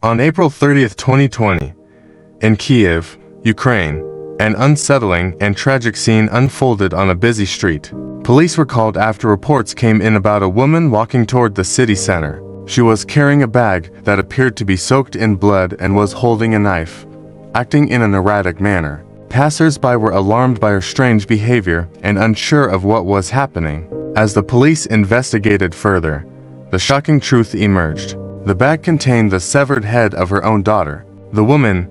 On April 30th, 2020, in Kiev, Ukraine, an unsettling and tragic scene unfolded on a busy street. Police were called after reports came in about a woman walking toward the city center. She was carrying a bag that appeared to be soaked in blood and was holding a knife, acting in an erratic manner. Passers-by were alarmed by her strange behavior and unsure of what was happening. As the police investigated further, the shocking truth emerged. The bag contained the severed head of her own daughter. The woman,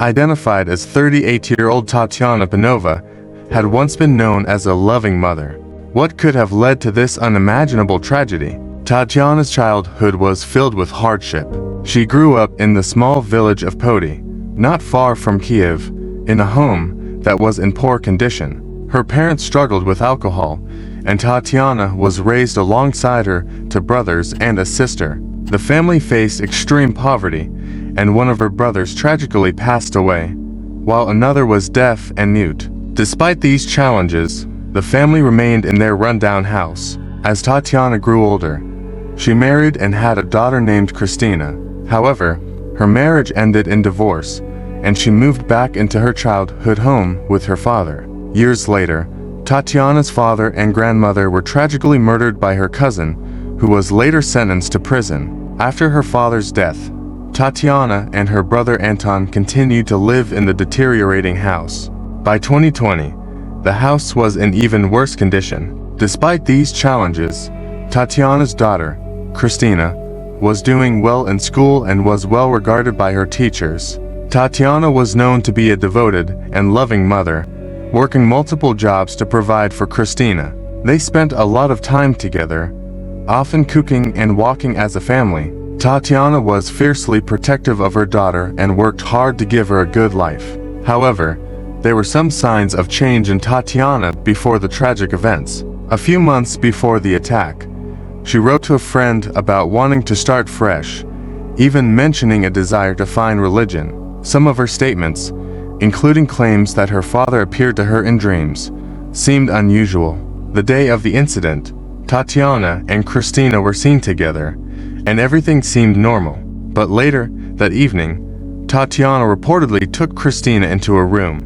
identified as 38-year-old Tatiana Panova, had once been known as a loving mother. What could have led to this unimaginable tragedy? Tatiana's childhood was filled with hardship. She grew up in the small village of Poti, not far from Kiev, in a home that was in poor condition. Her parents struggled with alcohol, and Tatiana was raised alongside her two brothers and a sister. The family faced extreme poverty, and one of her brothers tragically passed away, while another was deaf and mute. Despite these challenges, the family remained in their rundown house. As Tatiana grew older, she married and had a daughter named Christina. However, her marriage ended in divorce, and she moved back into her childhood home with her father. Years later, Tatiana's father and grandmother were tragically murdered by her cousin, who was later sentenced to prison. After her father's death, Tatiana and her brother Anton continued to live in the deteriorating house. By 2020, the house was in even worse condition. Despite these challenges, Tatiana's daughter, Christina, was doing well in school and was well regarded by her teachers. Tatiana was known to be a devoted and loving mother, working multiple jobs to provide for Christina. They spent a lot of time together, often cooking and walking as a family. Tatiana was fiercely protective of her daughter and worked hard to give her a good life. However, there were some signs of change in Tatiana before the tragic events. A few months before the attack, she wrote to a friend about wanting to start fresh, even mentioning a desire to find religion. Some of her statements, including claims that her father appeared to her in dreams, seemed unusual. The day of the incident, Tatiana and Christina were seen together, and everything seemed normal. But later, that evening, Tatiana reportedly took Christina into a room,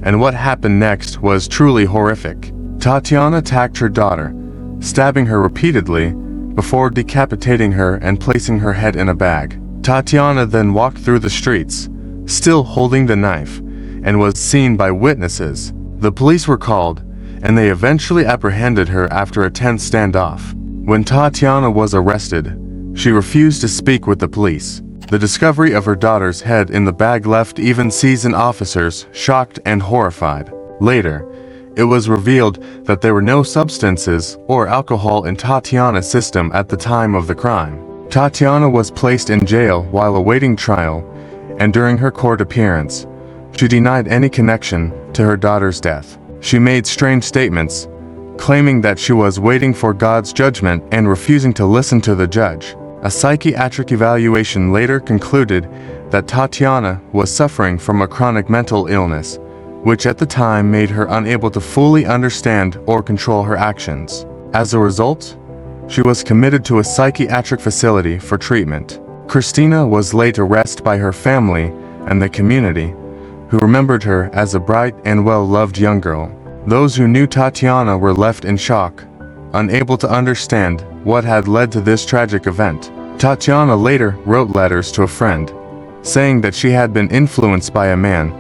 and what happened next was truly horrific. Tatiana attacked her daughter, stabbing her repeatedly, before decapitating her and placing her head in a bag. Tatiana then walked through the streets, still holding the knife, and was seen by witnesses. The police were called, and they eventually apprehended her after a tense standoff. When Tatiana was arrested, she refused to speak with the police. The discovery of her daughter's head in the bag left even seasoned officers shocked and horrified. Later, it was revealed that there were no substances or alcohol in Tatiana's system at the time of the crime. Tatiana was placed in jail while awaiting trial, and during her court appearance, she denied any connection to her daughter's death. She made strange statements, claiming that she was waiting for God's judgment and refusing to listen to the judge. A psychiatric evaluation later concluded that Tatiana was suffering from a chronic mental illness, which at the time made her unable to fully understand or control her actions. As a result, she was committed to a psychiatric facility for treatment. Christina was laid to rest by her family and the community, who remembered her as a bright and well-loved young girl. Those who knew Tatiana were left in shock, unable to understand what had led to this tragic event. Tatiana later wrote letters to a friend, saying that she had been influenced by a man,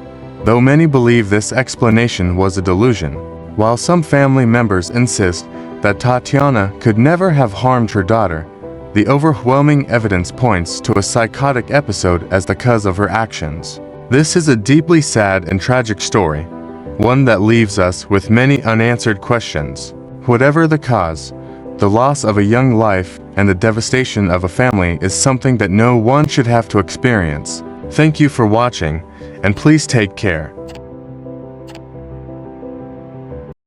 though many believe this explanation was a delusion. While some family members insist that Tatiana could never have harmed her daughter, the overwhelming evidence points to a psychotic episode as the cause of her actions. This is a deeply sad and tragic story, one that leaves us with many unanswered questions. Whatever the cause, the loss of a young life and the devastation of a family is something that no one should have to experience. Thank you for watching, and please take care.